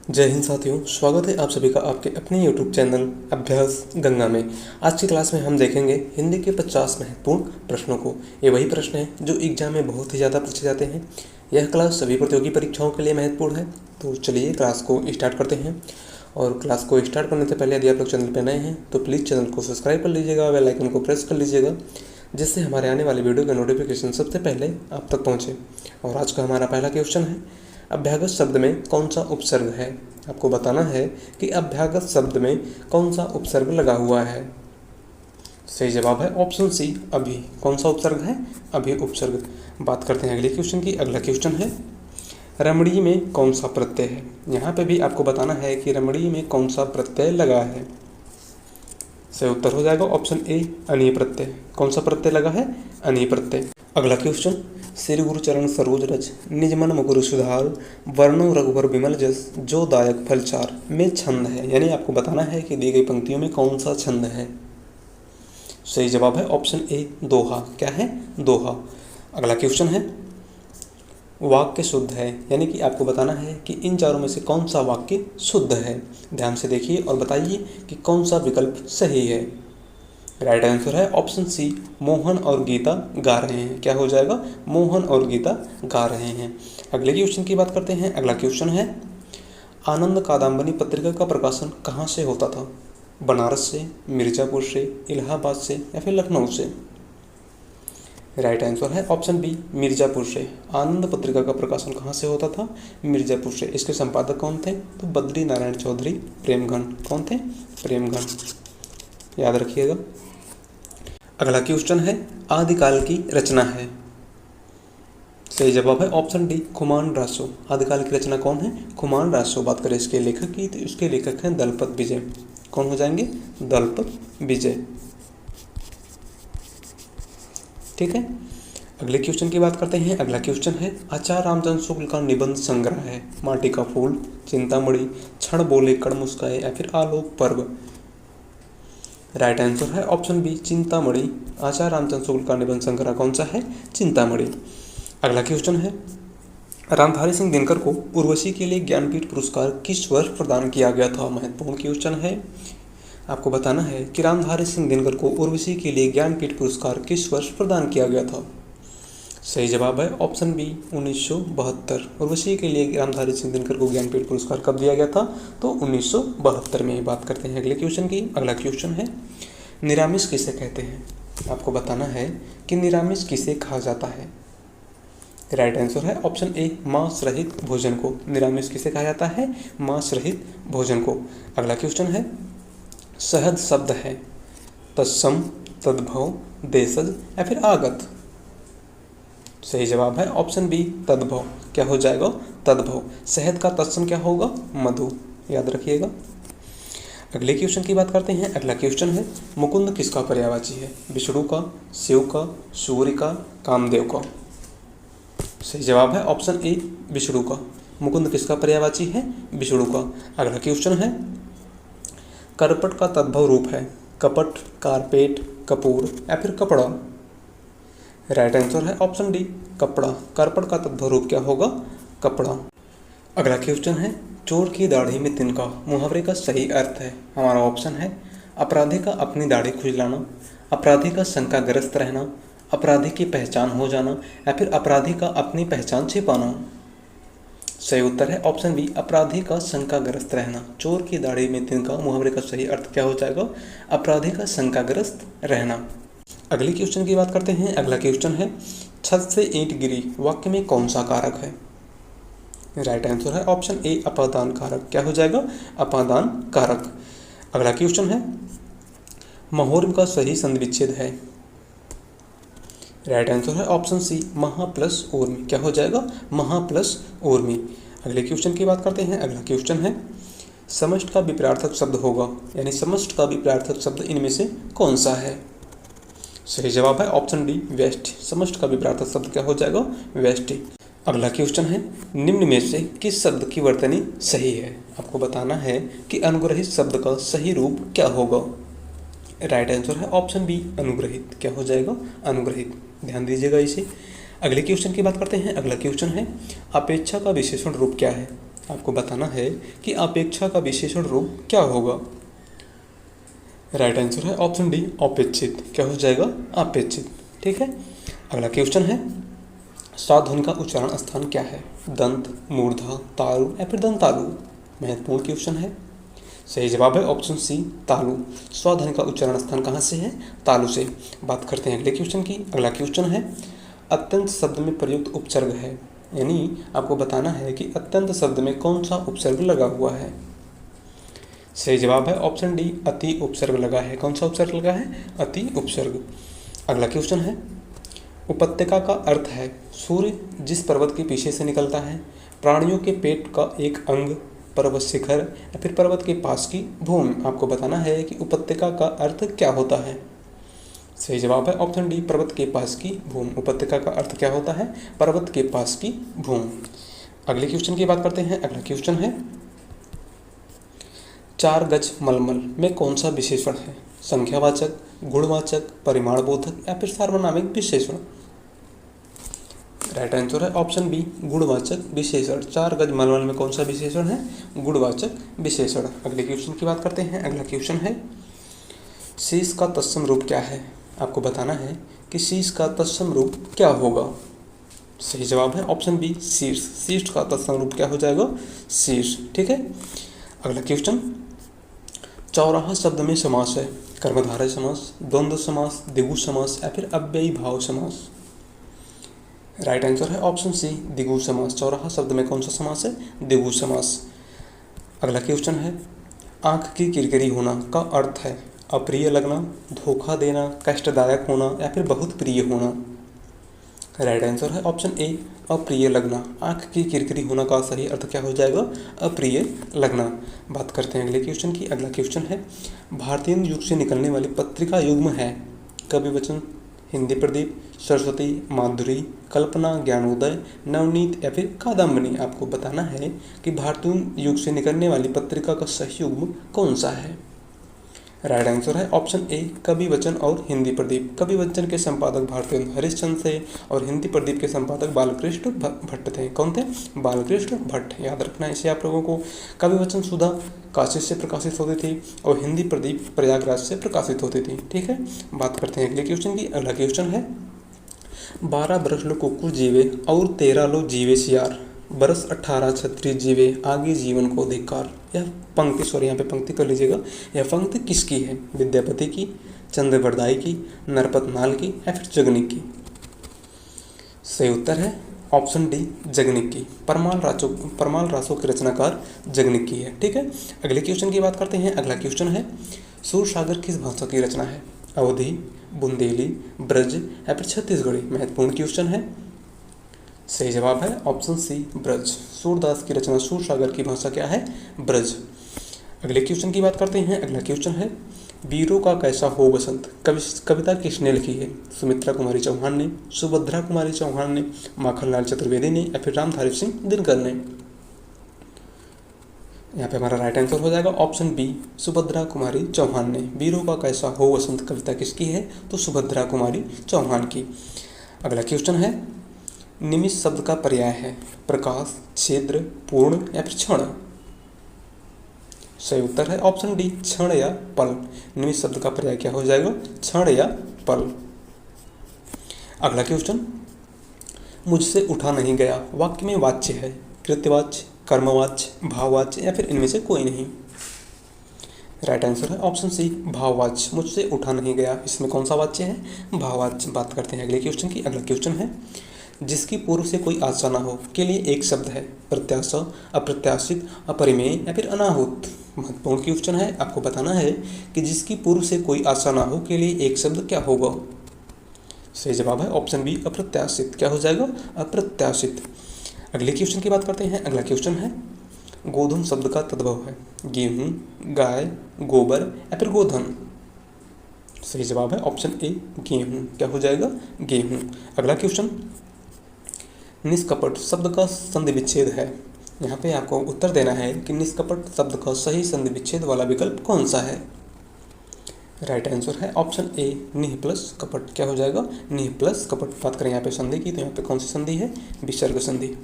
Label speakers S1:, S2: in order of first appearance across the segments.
S1: जय हिंद साथियों, स्वागत है आप सभी का आपके अपने YouTube चैनल अभ्यास गंगा में। आज की क्लास में हम देखेंगे हिंदी के 50 महत्वपूर्ण प्रश्नों को। ये वही प्रश्न हैं जो एग्जाम में बहुत ही ज़्यादा पूछे जाते हैं। यह क्लास सभी प्रतियोगी परीक्षाओं के लिए महत्वपूर्ण है। तो चलिए क्लास को स्टार्ट करते हैं। और क्लास को स्टार्ट करने से पहले यदि आप लोग चैनल पर नए हैं तो प्लीज़ चैनल को सब्सक्राइब कर लीजिएगा, बेल आइकन को प्रेस कर लीजिएगा, जिससे हमारे आने वाली वीडियो का नोटिफिकेशन सबसे पहले आप तक पहुँचे। और आज का हमारा पहला क्वेश्चन है, अभ्यागत शब्द में कौन सा उपसर्ग है। आपको बताना है कि अभ्यागत शब्द में कौन सा उपसर्ग लगा हुआ है। सही जवाब है ऑप्शन सी, अभी। कौन सा उपसर्ग है? अभी उपसर्ग। बात करते हैं अगले क्वेश्चन की। अगला क्वेश्चन है, रमणी में कौन सा प्रत्यय है। यहाँ पे भी आपको बताना है कि रमणी में कौन सा प्रत्यय लगा है। सही उत्तर हो जाएगा ऑप्शन ए, अनीय प्रत्यय। कौन सा प्रत्यय लगा है? अनीय प्रत्यय। अगला क्वेश्चन, श्री गुरु चरण सरोज रज निज मन मुकुर सुधार वर्णो रघुवर विमल जस जो दायक फलचार में छंद है। यानी आपको बताना है कि दी गई पंक्तियों में कौन सा छंद है। सही जवाब है ऑप्शन ए, दोहा। क्या है? दोहा। अगला क्वेश्चन है, वाक्य शुद्ध है। यानी कि आपको बताना है कि इन चारों में से कौन सा वाक्य शुद्ध है। ध्यान से देखिए और बताइए कि कौन सा विकल्प सही है। राइट आंसर है ऑप्शन सी, मोहन और गीता गा रहे हैं। क्या हो जाएगा? मोहन और गीता गा रहे हैं। अगले क्वेश्चन की बात करते हैं। अगला क्वेश्चन है, आनंद कादम्बनी पत्रिका का प्रकाशन कहाँ से होता था। बनारस से, मिर्ज़ापुर से, इलाहाबाद से या फिर लखनऊ से। राइट आंसर है ऑप्शन बी, मिर्ज़ापुर से। आनंद पत्रिका का प्रकाशन कहाँ से होता था? मिर्ज़ापुर से। इसके संपादक कौन थे? तो बद्री नारायण चौधरी प्रेमघन। कौन थे? प्रेमघन। याद रखिएगा। अगला क्वेश्चन है, आदिकाल की रचना है। सही जवाब है ऑप्शन डी, खुमान रासो। आदिकाल की रचना कौन है? खुमान रासो। बात करें इसके लेखक की तो इसके लेखक हैं दलपत विजय। कौन हो जाएंगे? दलपत विजय। ठीक है। अगले क्वेश्चन की बात करते हैं। अगला क्वेश्चन है, आचार्य रामचंद्र शुक्ल का निबंध संग्रह है। माटी का फूल, चिंतामणि, क्षण बोले कण मुस्काए या फिर आलोक पर्व। राइट आंसर है ऑप्शन बी, चिंतामणि। आचार्य रामचंद्र शुक्ल का निबंध संग्रह कौन सा है? चिंतामणि। अगला क्वेश्चन है, रामधारी सिंह दिनकर को उर्वशी के लिए ज्ञानपीठ पुरस्कार किस वर्ष प्रदान किया गया था। महत्वपूर्ण क्वेश्चन है। आपको बताना है कि रामधारी सिंह दिनकर को उर्वशी के लिए ज्ञानपीठ पुरस्कार किस वर्ष प्रदान किया गया था। सही जवाब है ऑप्शन बी, 1972। उर्वशी के लिए रामधारी सिंह दिनकर को ज्ञानपीठ पुरस्कार कब दिया गया था? तो 1972 में। बात करते हैं अगले क्वेश्चन की। अगला क्वेश्चन है, निरामिष किसे कहते हैं। आपको बताना है कि निरामिष किसे कहा जाता है। राइट आंसर है ऑप्शन ए, मांस रहित भोजन को। निरामिष किसे कहा जाता है? मांस रहित भोजन को। अगला क्वेश्चन है, सहज शब्द है। तत्सम, तद्भव, देशज या फिर आगत। सही जवाब है ऑप्शन बी, तद्भव। क्या हो जाएगा? तद्भव। शहद का तत्सम क्या होगा? मधु। याद रखिएगा। अगले क्वेश्चन की बात करते हैं। अगला क्वेश्चन है, मुकुंद किसका पर्यायवाची है। विष्णु का, शिव का, सूर्य का, कामदेव का। सही जवाब है ऑप्शन ए, विष्णु का। मुकुंद किसका पर्यायवाची है? विष्णु का। अगला क्वेश्चन है, करपट का तद्भव रूप है। कपट, कारपेट, कपूर या फिर कपड़ा। राइट आंसर है ऑप्शन डी, कपड़ा। करपट का तद्भव रूप क्या होगा? कपड़ा। अगला क्वेश्चन है, चोर की दाढ़ी में तिनका मुहावरे का सही अर्थ है। हमारा ऑप्शन है, अपराधी का अपनी दाढ़ी खुजलाना, अपराधी का शंकाग्रस्त रहना, अपराधी की पहचान हो जाना या फिर अपराधी का अपनी पहचान छिपाना। सही उत्तर है ऑप्शन बी, अपराधी का शंकाग्रस्त रहना। चोर की दाढ़ी में तिनका मुहावरे का सही अर्थ क्या हो जाएगा? अपराधी का शंकाग्रस्त रहना। अगले क्वेश्चन की बात करते हैं। अगला क्वेश्चन है, छत से ईंट गिरी वाक्य में कौन सा कारक है। राइट आंसर है ऑप्शन ए, अपादान कारक। क्या हो जाएगा? अपादान कारक। अगला क्वेश्चन है, महोर्म का सही संधि विच्छेद है। राइट आंसर है ऑप्शन सी, महा प्लस ऊर्मी। क्या हो जाएगा? महा प्लस ऊर्मी। अगले क्वेश्चन की बात करते हैं। अगला क्वेश्चन है, समष्ट का विपरीतार्थक शब्द होगा, यानी समष्ट का विपरीतार्थक शब्द इनमें से कौन सा है। सही जवाब है ऑप्शन डी, व्यष्टि। समष्ट का विपरीतार्थक शब्द क्या हो जाएगा? व्यष्टि। अगला क्वेश्चन है, निम्न में से किस शब्द की वर्तनी सही है। आपको बताना है कि अनुग्रहित शब्द का सही रूप क्या होगा। राइट आंसर है ऑप्शन बी, अनुग्रहित। क्या हो जाएगा? अनुग्रहित। ध्यान दीजिएगा इसे। अगले क्वेश्चन की बात करते हैं। अगला क्वेश्चन है, अपेक्षा का विशेषण रूप क्या है। आपको बताना है कि अपेक्षा का विशेषण रूप क्या होगा। राइट आंसर है ऑप्शन डी अपेक्षित। क्या हो जाएगा? अपेक्षित। ठीक है। अगला क्वेश्चन है साध्वनि का उच्चारण स्थान क्या है? दंत, मूर्धा, तालु या फिर दंतालु? महत्वपूर्ण क्वेश्चन है। सही जवाब है ऑप्शन सी तालु। स्वाध्वनि का उच्चारण स्थान कहाँ से है? तालु से। बात करते हैं अगले क्वेश्चन की। अगला क्वेश्चन है अत्यंत शब्द में प्रयुक्त उपसर्ग है, यानी आपको बताना है कि अत्यंत शब्द में कौन सा उपसर्ग लगा हुआ है। सही जवाब है ऑप्शन डी अति उपसर्ग लगा है। कौन सा उपसर्ग लगा है? अति उपसर्ग। अगला क्वेश्चन है उपत्यका का अर्थ है सूर्य जिस पर्वत के पीछे से निकलता है, प्राणियों के पेट का एक अंग, पर्वत शिखर या फिर पर्वत के पास की भूमि। आपको बताना है कि उपत्यका का अर्थ क्या होता है। सही जवाब है ऑप्शन डी पर्वत के पास की भूमि। उपत्यका का अर्थ क्या होता है? पर्वत के पास की भूमि। अगले क्वेश्चन की बात करते हैं। अगला क्वेश्चन है 4 गज मलमल में कौन सा विशेषण है? संख्यावाचक, गुणवाचक, परिमाणबोधक या फिर सार्वनामिक विशेषण? राइट आंसर है ऑप्शन बी गुणवाचक विशेषण। 4 गज मलमल में कौन सा विशेषण है? गुणवाचक विशेषण। अगले क्वेश्चन की बात करते हैं। अगला क्वेश्चन है शीश का तत्सम रूप क्या है? आपको बताना है कि शीश का तत्सम रूप क्या होगा। सही जवाब है ऑप्शन बी शीर्ष। शीर्ष का तत्सम रूप क्या हो जाएगा? शीर्ष। ठीक है। अगला क्वेश्चन चौराहा शब्द में समास है कर्मधारय समास, द्वंद्व समास, द्विगु समास या फिर अव्ययी भाव समास? राइट आंसर है ऑप्शन सी द्विगु समास। चौराहा शब्द में कौन सा समास है? द्विगु समास। अगला क्वेश्चन है आंख की किरकिरी होना का अर्थ है अप्रिय लगना, धोखा देना, कष्टदायक होना या फिर बहुत प्रिय होना? राइट आंसर है ऑप्शन ए अप्रिय लगना। आंख की किरकिरी होना का सही अर्थ क्या हो जाएगा? अप्रिय लगना। बात करते हैं अगले क्वेश्चन की। अगला क्वेश्चन है भारतीय युग से निकलने वाली पत्रिका युग्म है कवि वचन, हिंदी प्रदीप, सरस्वती, माधुरी, कल्पना, ज्ञानोदय, नवनीत या फिर कादम्बनी? आपको बताना है कि भारतीय युग से निकलने वाली पत्रिका का सही युग्म कौन सा है। राइट आंसर है ऑप्शन ए कवि वचन और हिंदी प्रदीप। कवि वचन के संपादक भारतेंदु हरिश्चंद्र थे और हिंदी प्रदीप के संपादक बालकृष्ण भट्ट थे। कौन थे? बालकृष्ण भट्ट। याद रखना इसे आप लोगों को। कवि वचन सुधा काशी से प्रकाशित होती थी और हिंदी प्रदीप प्रयागराज से प्रकाशित होती थी। ठीक है। बात करते हैं अगले क्वेश्चन की। अगला क्वेश्चन है 12 बरस लो कुकुर जीवे और 13 लो जीवे सियार, बरस 18 क्षत्रिय जीवे आगे जीवन को धिक्कार। यह पंक्ति सॉरी यहाँ पे पंक्ति कर लीजिएगा। यह पंक्ति किसकी है? विद्यापति की, चंद्रवरदाई की, नरपत नाल की या फिर जगनिक की? सही उत्तर है ऑप्शन डी जगनिक की। परमाल रासों के रचनाकार जगनिक की है। ठीक है। अगले क्वेश्चन की बात करते हैं। अगला क्वेश्चन है सूरसागर किस भाषा की रचना है? अवधी, बुंदेली, ब्रज या फिर छत्तीसगढ़ी? महत्वपूर्ण क्वेश्चन है। सही जवाब है ऑप्शन सी ब्रज। सूरदास की रचना सूरसागर की भाषा क्या है? ब्रज। अगले क्वेश्चन की बात करते हैं। अगला क्वेश्चन है वीरों का कैसा हो बसंत कविता किसने लिखी है? सुमित्रा कुमारी चौहान ने, सुभद्रा कुमारी चौहान ने, माखनलाल चतुर्वेदी ने या फिर रामधारी सिंह दिनकर ने? यहाँ पे हमारा राइट आंसर हो जाएगा ऑप्शन बी सुभद्रा कुमारी चौहान ने। वीरों का कैसा हो बसंत कविता किसकी है? तो सुभद्रा कुमारी चौहान की। अगला क्वेश्चन है निमिष शब्द का पर्याय है प्रकाश, छिद्र, पूर्ण या फिर क्षण? सही उत्तर है ऑप्शन डी क्षण या पल। निमिष शब्द का पर्याय क्या हो जाएगा? क्षण या पल। अगला क्वेश्चन मुझसे उठा नहीं गया वाक्य में वाच्य है कृत्यवाच्य, कर्मवाच्य, भाववाच्य या फिर इनमें से कोई नहीं? राइट आंसर है ऑप्शन सी भाववाच्य। मुझसे उठा नहीं गया इसमें कौन सा वाच्य है? भाववाच्य। बात करते हैं अगले क्वेश्चन की। अगला क्वेश्चन है जिसकी पूर्व से कोई आशा ना हो के लिए एक शब्द है प्रत्याशा, अप्रत्याशित, अपरिमेय या फिर अनाहुत? महत्वपूर्ण क्वेश्चन है। आपको बताना है कि जिसकी पूर्व से कोई आशा ना हो के लिए एक शब्द क्या होगा। सही जवाब है ऑप्शन बी अप्रत्याशित। क्या हो जाएगा? अप्रत्याशित। अगले क्वेश्चन की बात करते हैं। अगला क्वेश्चन है गोधन शब्द का तद्भव है गेहूं, गाय, गोबर या फिर गोधन? सही जवाब है ऑप्शन ए गेहूं। क्या हो जाएगा? गेहूं। अगला क्वेश्चन निष्कपट शब्द का संधि विच्छेद है। यहाँ पे आपको उत्तर देना है कि निष्कपट शब्द का सही संधि विच्छेद वाला विकल्प कौन सा है। राइट आंसर है ऑप्शन ए निह प्लस कपट। क्या हो जाएगा? निह प्लस कपट। बात करें यहाँ पे संधि की तो यहाँ पे कौन सी संधि है? विसर्ग संधि।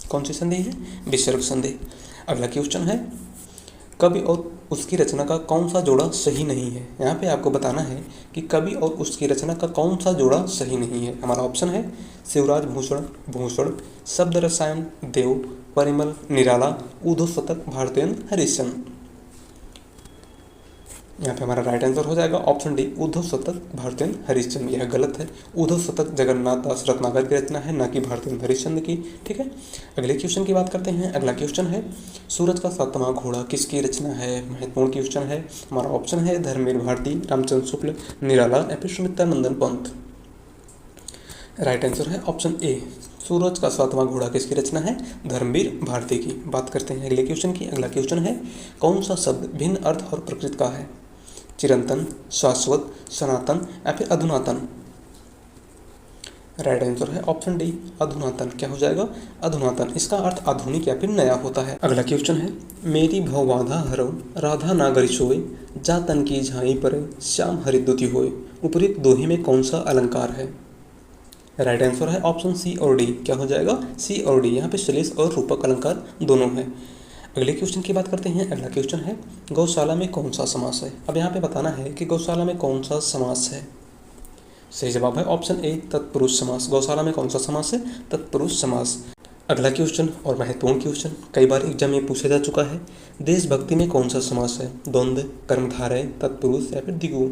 S1: कौन सी संधि है? विसर्ग संधि। अगला क्वेश्चन है कवि और उसकी रचना का कौन सा जोड़ा सही नहीं है। यहाँ पे आपको बताना है कि कवि और उसकी रचना का कौन सा जोड़ा सही नहीं है। हमारा ऑप्शन है शिवराज भूषण, भूषण, शब्द रसायन, देव, परिमल, निराला, उद्धव शतक, भारतेंद्र हरिश्चंद्र। यहाँ पे हमारा राइट आंसर हो जाएगा ऑप्शन डी, उद्धव शतक, भारतेंद्र हरिश्चंद्र। यह गलत है। उद्धव शतक जगन्नाथ दास रत्नाकर की रचना है, ना कि भारतेंद्र हरिश्चंद्र की। ठीक है, अगले क्वेश्चन की बात करते हैं। अगला क्वेश्चन है सूरज का सातवां घोड़ा किसकी रचना है। महत्वपूर्ण क्वेश्चन है। हमारा ऑप्शन है धर्मवीर भारती, रामचंद्र शुक्ल, निराला या फिर सुमित्रा नंदन पंत। राइट आंसर है ऑप्शन ए, सूरज का सातवां घोड़ा किसकी रचना है? धर्मवीर भारती की। बात करते हैं अगले क्वेश्चन की। अगला क्वेश्चन है कौन सा शब्द भिन्न अर्थ और प्रकृति का है? चिरंतन, शाश्वत, सनातन या फिर अधुनातन। राइट आंसर है ऑप्शन डी, अधुनातन। क्या हो जाएगा? अधुनातन। इसका अर्थ आधुनिक या फिर नया होता है। अगला क्वेश्चन है मेरी भवबाधा हरो राधा नागरी सोए, जा तन की झाई पर श्याम हरिद्युति होए, उपयुक्त दोहे में कौन सा अलंकार है? राइट आंसर है ऑप्शन सी और डी। क्या हो जाएगा? सी और डी। यहाँ पे श्लेष और रूपक अलंकार दोनों है। अगले क्वेश्चन की बात करते हैं। अगला क्वेश्चन है गौशाला में कौन सा समास है। अब यहाँ पे बताना है कि गौशाला में कौन सा समास है। सही जवाब है ऑप्शन ए, तत्पुरुष समास। गौशाला में कौन सा समास है? तत्पुरुष समास। अगला क्वेश्चन और महत्वपूर्ण क्वेश्चन, कई बार एग्जाम में पूछा जा चुका है। देशभक्ति में कौन सा समास है? द्वंद्व, कर्मधारय, तत्पुरुष या फिर द्विगु।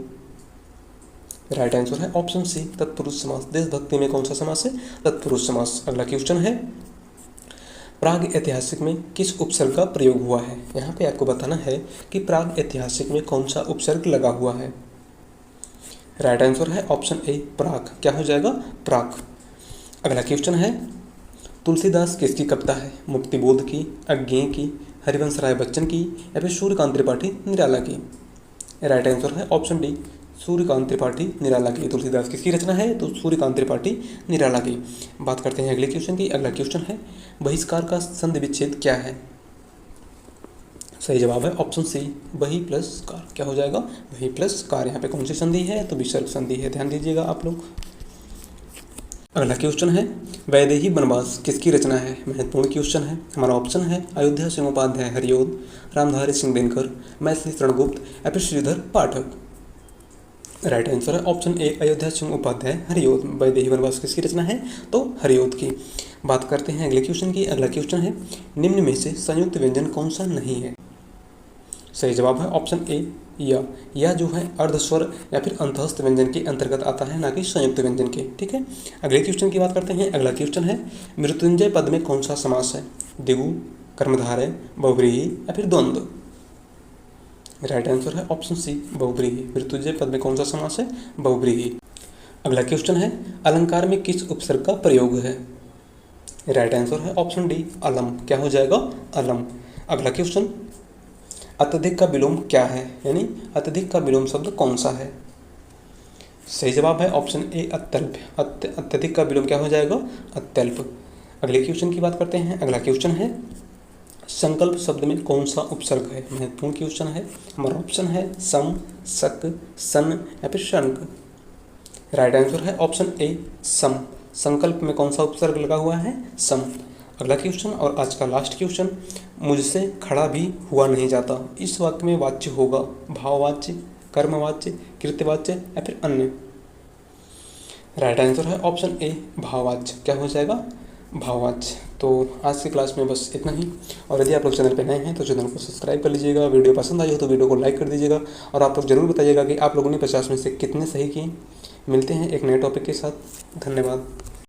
S1: राइट आंसर है ऑप्शन सी, तत्पुरुष समास। देशभक्ति में कौन सा समास है? तत्पुरुष समास। अगला क्वेश्चन है प्राग ऐतिहासिक में किस उपसर्ग का प्रयोग हुआ है। यहाँ पे आपको बताना है कि प्राग ऐतिहासिक में कौन सा उपसर्ग लगा हुआ है। राइट आंसर है ऑप्शन ए, प्राक। क्या हो जाएगा? प्राक। अगला क्वेश्चन है तुलसीदास किसकी कविता है? मुक्तिबोध की, अज्ञेय की, हरिवंश राय बच्चन की या फिर सूर्यकांत त्रिपाठी निराला की। राइट आंसर है ऑप्शन डी, सूर्यकांत त्रिपाठी निराला की। तुलसीदास किसकी रचना है? तो सूर्यकांत त्रिपाठी निराला की। बात करते हैं अगले क्वेश्चन की। अगला क्वेश्चन है बहिष्कार का संधि विच्छेद क्या है? सही जवाब है ऑप्शन सी, बही प्लस कार। क्या हो जाएगा? बही प्लस कार। यहाँ पे कौन सी संधि है? तो विसर्ग संधि है। ध्यान दीजिएगा आप लोग। अगला क्वेश्चन है वैदेही वनवास किसकी रचना है। महत्वपूर्ण क्वेश्चन है। हमारा ऑप्शन है अयोध्या सिंह उपाध्याय हरिओद, रामधारी सिंह दिनकर, मैथिली शरणगुप्त या फिर श्रीधर पाठक। राइट आंसर है ऑप्शन ए, अयोध्या सिंह उपाध्याय हरिओद। वैदेही वनवास किसकी रचना है? तो हरिओद की। बात करते हैं अगले क्वेश्चन की। अगला क्वेश्चन है निम्न में से संयुक्त व्यंजन कौन सा नहीं है। सही जवाब है ऑप्शन ए, या जो है अर्धस्वर या फिर अंतःस्थ व्यंजन के अंतर्गत आता है, ना कि संयुक्त व्यंजन के। ठीक है, अगले क्वेश्चन की बात करते हैं। अगला क्वेश्चन है मृत्युंजय पद में कौन सा समास है? द्विगु, कर्मधारय, बहुव्रीहि या फिर द्वंद्व। राइट आंसर है ऑप्शन सी, बहुव्रीहि। मृत्युंजय पद में कौन सा समास है? बहुव्रीहि। अगला क्वेश्चन है अलंकार में किस उपसर्ग का प्रयोग है? राइट आंसर है ऑप्शन डी, अलम। क्या हो जाएगा? अलम। अगला क्वेश्चन अत्यधिक का विलोम क्या है, यानी अत्यधिक का विलोम शब्द कौन सा है? सही जवाब है ऑप्शन ए, अत्यल्प। अत्यधिक का विलोम क्या हो जाएगा? अत्यल्प। अगले क्वेश्चन की बात करते हैं। अगला क्वेश्चन है संकल्प शब्द में कौन सा उपसर्ग है? महत्वपूर्ण क्वेश्चन है। हमारा ऑप्शन है सम, सक, सन या फिर शंक। राइट आंसर है ऑप्शन ए, सम। संकल्प में कौन सा उपसर्ग लगा हुआ है? सम। अगला क्वेश्चन और आज का लास्ट क्वेश्चन, मुझसे खड़ा भी हुआ नहीं जाता, इस वाक्य में वाच्य होगा भाववाच्य, कर्मवाच्य, कृत्यवाच्य या फिर अन्य। राइट आंसर है ऑप्शन ए, भाववाच्य। क्या हो जाएगा? भाववाच्य। तो आज की क्लास में बस इतना ही। और यदि आप लोग चैनल पे नए हैं तो चैनल को सब्सक्राइब कर लीजिएगा। वीडियो पसंद आई हो तो वीडियो को लाइक कर दीजिएगा। और आप लोग जरूर बताइएगा कि आप लोगों ने 50 में से कितने सही किए। मिलते हैं एक नए टॉपिक के साथ। धन्यवाद।